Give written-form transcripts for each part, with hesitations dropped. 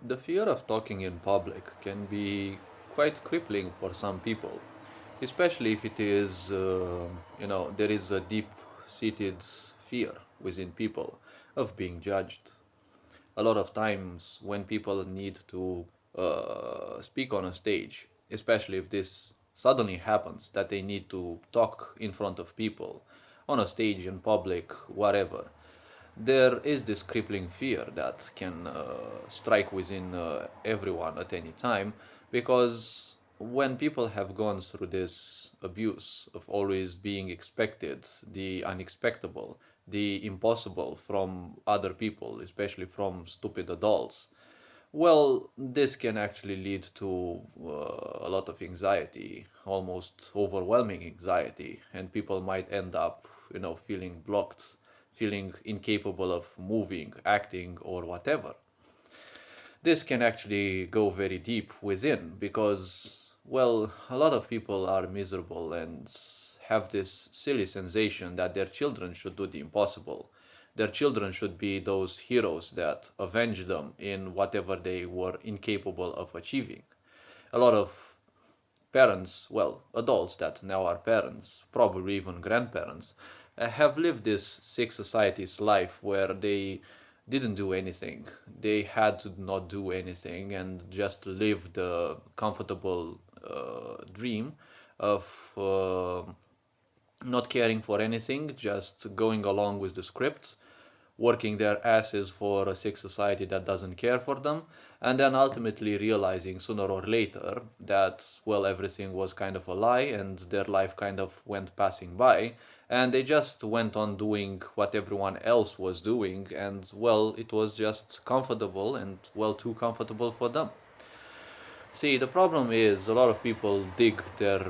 The fear of talking in public can be quite crippling for some people, especially if it is, there is a deep-seated fear within people of being judged. A lot of times when people need to speak on a stage, especially if this suddenly happens that they need to talk in front of people on a stage in public, whatever, there is this crippling fear that can strike within everyone at any time because when people have gone through this abuse of always being expected the unexpectable, the impossible from other people, especially from stupid adults, well, this can actually lead to a lot of anxiety, almost overwhelming anxiety, and people might end up, feeling blocked, feeling incapable of moving, acting, or whatever. This can actually go very deep within because, well, a lot of people are miserable and have this silly sensation that their children should do the impossible. Their children should be those heroes that avenge them in whatever they were incapable of achieving. A lot of parents, well, adults that now are parents, probably even grandparents, have lived this sick society's life where they didn't do anything. They had to not do anything and just live the comfortable dream of not caring for anything, just going along with the script, working their asses for a sick society that doesn't care for them, and then ultimately realizing sooner or later that, well, everything was kind of a lie and their life kind of went passing by, and they just went on doing what everyone else was doing, and, well, it was just comfortable and, well, too comfortable for them. See, the problem is a lot of people dig their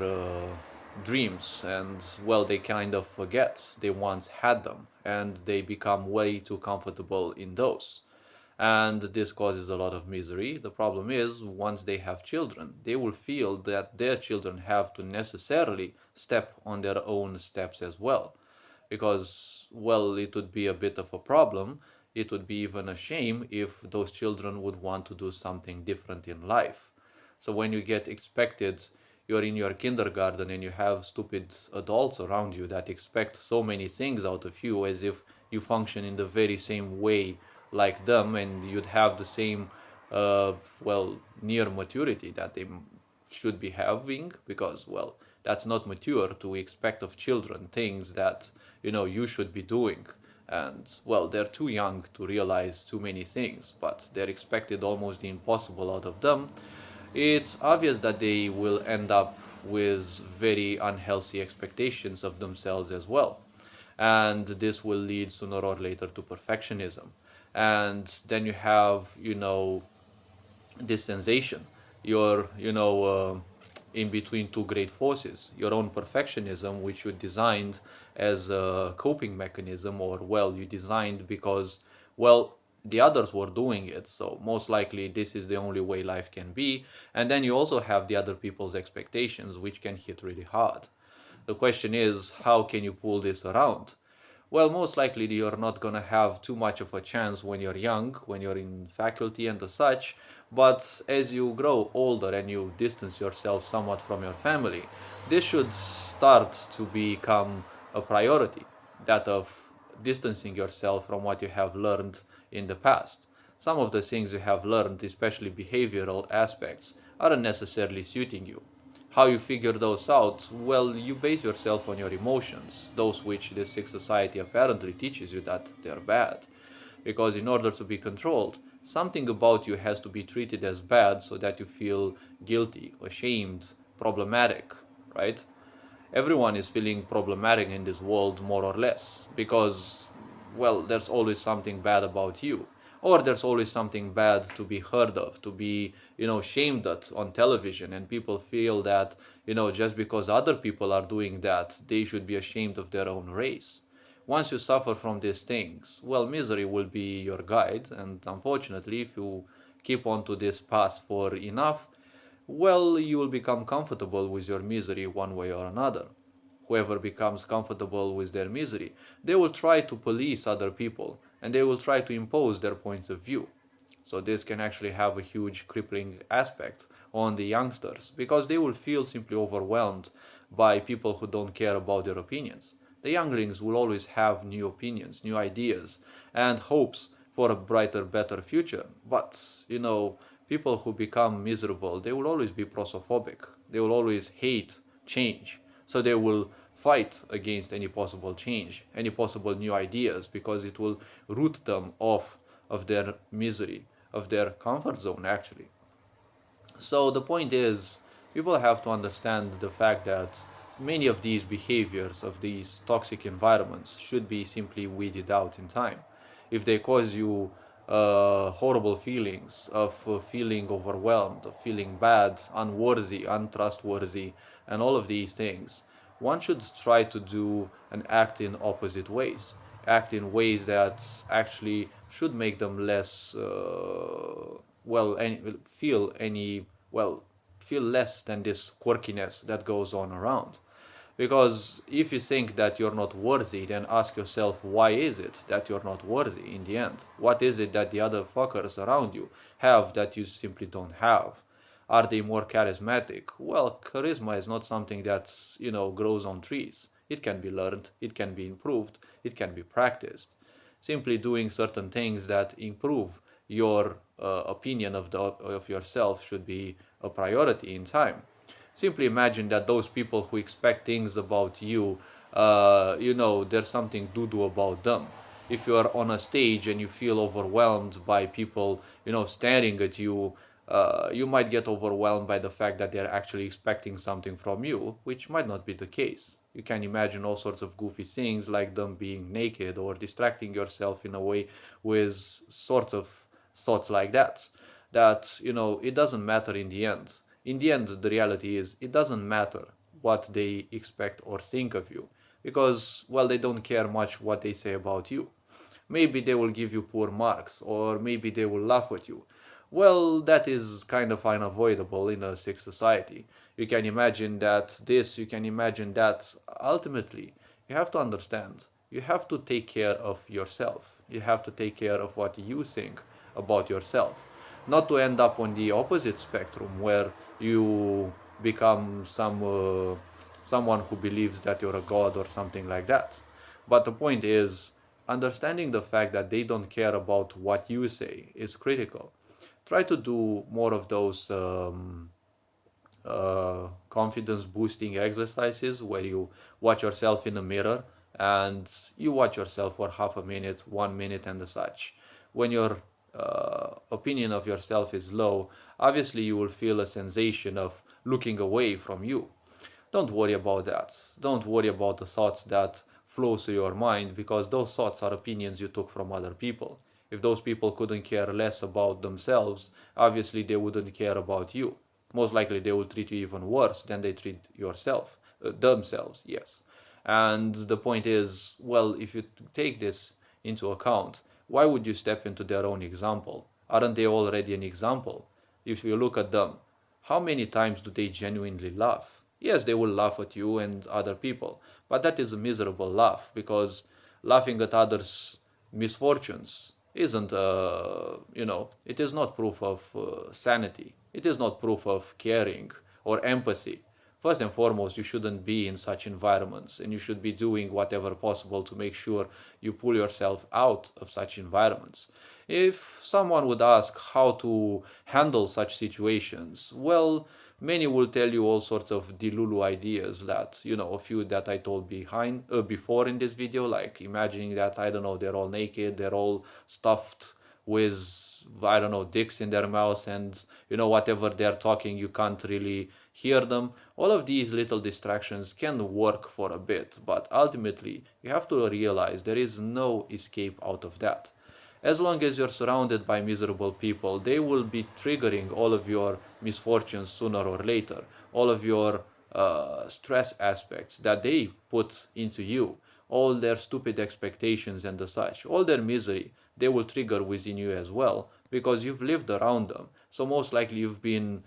dreams and, well, they kind of forget they once had them and they become way too comfortable in those. And this causes a lot of misery. The problem is, once they have children, they will feel that their children have to necessarily step on their own steps as well. Because, well, it would be a bit of a problem. It would be even a shame if those children would want to do something different in life. So when you get expected, you're in your kindergarten and you have stupid adults around you that expect so many things out of you as if you function in the very same way like them and you'd have the same, well, near maturity that they should be having because, well, that's not mature to expect of children things that, you should be doing. And, well, they're too young to realize too many things, but they're expected almost the impossible out of them. It's obvious that they will end up with very unhealthy expectations of themselves as well. And this will lead sooner or later to perfectionism. And then you have, this sensation. You're, in between two great forces. Your own perfectionism, which you designed as a coping mechanism, or, well, you designed because, well, the others were doing it. So most likely this is the only way life can be. And then you also have the other people's expectations, which can hit really hard. The question is, how can you pull this around? Well, most likely you're not going to have too much of a chance when you're young, when you're in faculty and the such. But as you grow older and you distance yourself somewhat from your family, this should start to become a priority, that of distancing yourself from what you have learned in the past. Some of the things you have learned, especially behavioral aspects, aren't necessarily suiting you. How you figure those out? Well, you base yourself on your emotions, those which this sick society apparently teaches you that they're bad. Because in order to be controlled, something about you has to be treated as bad so that you feel guilty, ashamed, problematic, right? Everyone is feeling problematic in this world more or less because, well, there's always something bad about you, or there's always something bad to be heard of, to be, shamed at on television, and people feel that, just because other people are doing that, they should be ashamed of their own race. Once you suffer from these things, well, misery will be your guide, and unfortunately, if you keep on to this path for enough, well, you will become comfortable with your misery one way or another. Whoever becomes comfortable with their misery, they will try to police other people and they will try to impose their points of view. So this can actually have a huge crippling aspect on the youngsters because they will feel simply overwhelmed by people who don't care about their opinions. The younglings will always have new opinions, new ideas, and hopes for a brighter, better future. But, people who become miserable, they will always be prosophobic. They will always hate change. So they will fight against any possible change, any possible new ideas, because it will root them off of their misery, of their comfort zone, actually. So the point is, people have to understand the fact that many of these behaviors of these toxic environments should be simply weeded out in time. If they cause you horrible feelings of feeling overwhelmed, of feeling bad, unworthy, untrustworthy, and all of these things, one should try to do and act in opposite ways. Act in ways that actually should make them less well any, feel any well feel less than this quirkiness that goes on around. Because if you think that you're not worthy, then ask yourself, why is it that you're not worthy in the end? What is it that the other fuckers around you have that you simply don't have? Are they more charismatic? Well, charisma is not something that's, grows on trees. It can be learned, it can be improved, it can be practiced. Simply doing certain things that improve your opinion of yourself should be a priority in time. Simply imagine that those people who expect things about you, there's something to do about them. If you are on a stage and you feel overwhelmed by people, staring at you, you might get overwhelmed by the fact that they're actually expecting something from you, which might not be the case. You can imagine all sorts of goofy things like them being naked or distracting yourself in a way with sorts of thoughts like that. That, it doesn't matter in the end. In the end, the reality is it doesn't matter what they expect or think of you because, well, they don't care much what they say about you. Maybe they will give you poor marks or maybe they will laugh at you. Well, that is kind of unavoidable in a sick society. You can imagine that. Ultimately, you have to understand, you have to take care of yourself. You have to take care of what you think about yourself. Not to end up on the opposite spectrum where you become someone who believes that you're a god or something like that. But the point is, understanding the fact that they don't care about what you say is critical. Try to do more of those confidence boosting exercises where you watch yourself in the mirror and you watch yourself for half a minute, 1 minute, and such. When your opinion of yourself is low, obviously you will feel a sensation of looking away from you. Don't worry about that. Don't worry about the thoughts that flow through your mind because those thoughts are opinions you took from other people. If those people couldn't care less about themselves, obviously they wouldn't care about you. Most likely they will treat you even worse than they treat themselves, yes. And the point is, well, if you take this into account, why would you step into their own example? Aren't they already an example? If you look at them, how many times do they genuinely laugh? Yes, they will laugh at you and other people, but that is a miserable laugh because laughing at others' misfortunes isn't, it is not proof of sanity. It is not proof of caring or empathy. First and foremost, you shouldn't be in such environments and you should be doing whatever possible to make sure you pull yourself out of such environments. If someone would ask how to handle such situations, well, many will tell you all sorts of delulu ideas that, a few that I told before in this video, like imagining that, I don't know, they're all naked, they're all stuffed with, I don't know, dicks in their mouths, and whatever they're talking, you can't really hear them. All of these little distractions can work for a bit, but ultimately you have to realize there is no escape out of that. As long as you're surrounded by miserable people, they will be triggering all of your misfortunes sooner or later, all of your stress aspects that they put into you, all their stupid expectations and the such, all their misery, they will trigger within you as well because you've lived around them. So most likely you've been,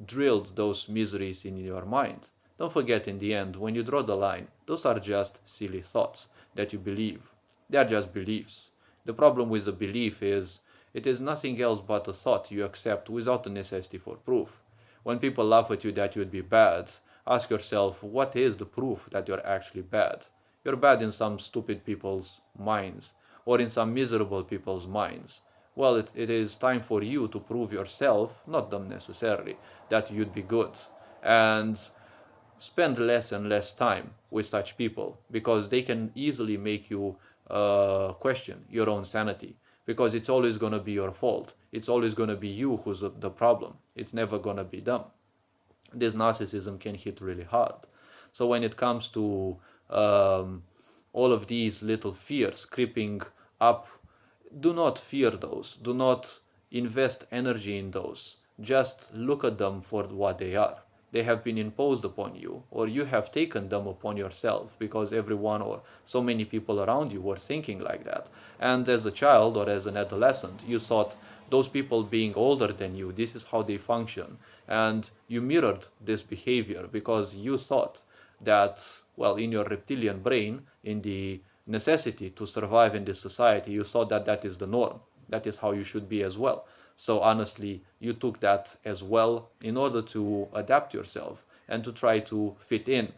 drilled those miseries in your mind. Don't forget, in the end, when you draw the line, those are just silly thoughts that you believe. They are just beliefs. The problem with the belief is It is nothing else but a thought you accept without the necessity for proof. When people laugh at you that you'd be bad, ask yourself, what is the proof that you're actually bad? You're bad in some stupid people's minds, or in some miserable people's minds. Well, it is time for you to prove yourself, not them necessarily, that you'd be good. And spend less and less time with such people because they can easily make you question your own sanity because it's always going to be your fault. It's always going to be you who's the problem. It's never going to be them. This narcissism can hit really hard. So when it comes to all of these little fears creeping up, do not fear those. Do not invest energy in those. Just look at them for what they are. They have been imposed upon you, or you have taken them upon yourself because everyone or so many people around you were thinking like that. And as a child or as an adolescent, you thought those people being older than you, this is how they function. And you mirrored this behavior because you thought that, well, in your reptilian brain, in the necessity to survive in this society, you thought that that is the norm. That is how you should be as well. So honestly, you took that as well in order to adapt yourself and to try to fit in.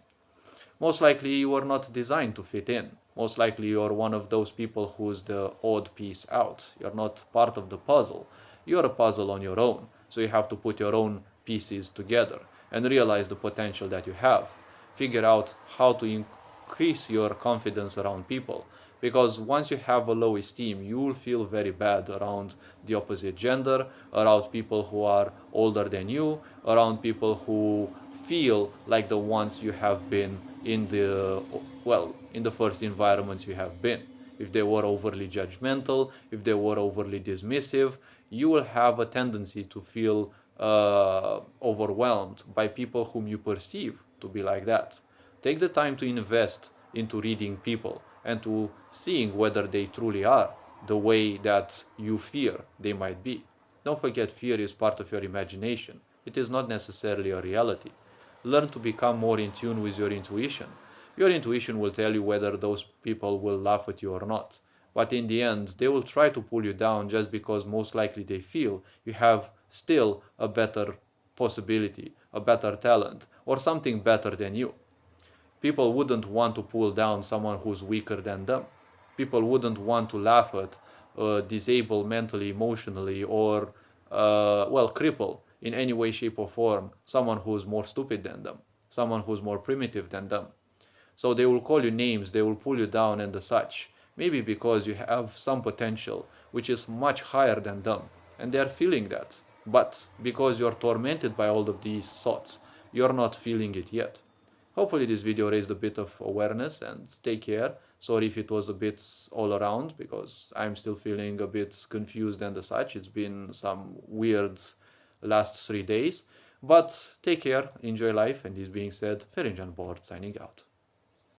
Most likely you are not designed to fit in. Most likely you're one of those people who's the odd piece out. You're not part of the puzzle. You're a puzzle on your own. So you have to put your own pieces together and realize the potential that you have. Figure out how to increase your confidence around people. Because once you have a low esteem, you will feel very bad around the opposite gender, around people who are older than you, around people who feel like the ones you have been in the, well, in the first environments you have been. If they were overly judgmental, if they were overly dismissive, you will have a tendency to feel overwhelmed by people whom you perceive to be like that. Take the time to invest into reading people and to seeing whether they truly are the way that you fear they might be. Don't forget, fear is part of your imagination. It is not necessarily a reality. Learn to become more in tune with your intuition. Your intuition will tell you whether those people will laugh at you or not. But in the end, they will try to pull you down just because most likely they feel you have still a better possibility, a better talent, or something better than you. People wouldn't want to pull down someone who's weaker than them. People wouldn't want to laugh at disable mentally, emotionally, or, well, cripple in any way, shape, or form someone who's more stupid than them, someone who's more primitive than them. So they will call you names, they will pull you down and the such. Maybe because you have some potential which is much higher than them, and they are feeling that. But because you're tormented by all of these thoughts, you're not feeling it yet. Hopefully this video raised a bit of awareness, and take care. Sorry if it was a bit all around because I'm still feeling a bit confused and the such. It's been some weird last 3 days. But take care, enjoy life, and this being said, Ferinjan Board signing out.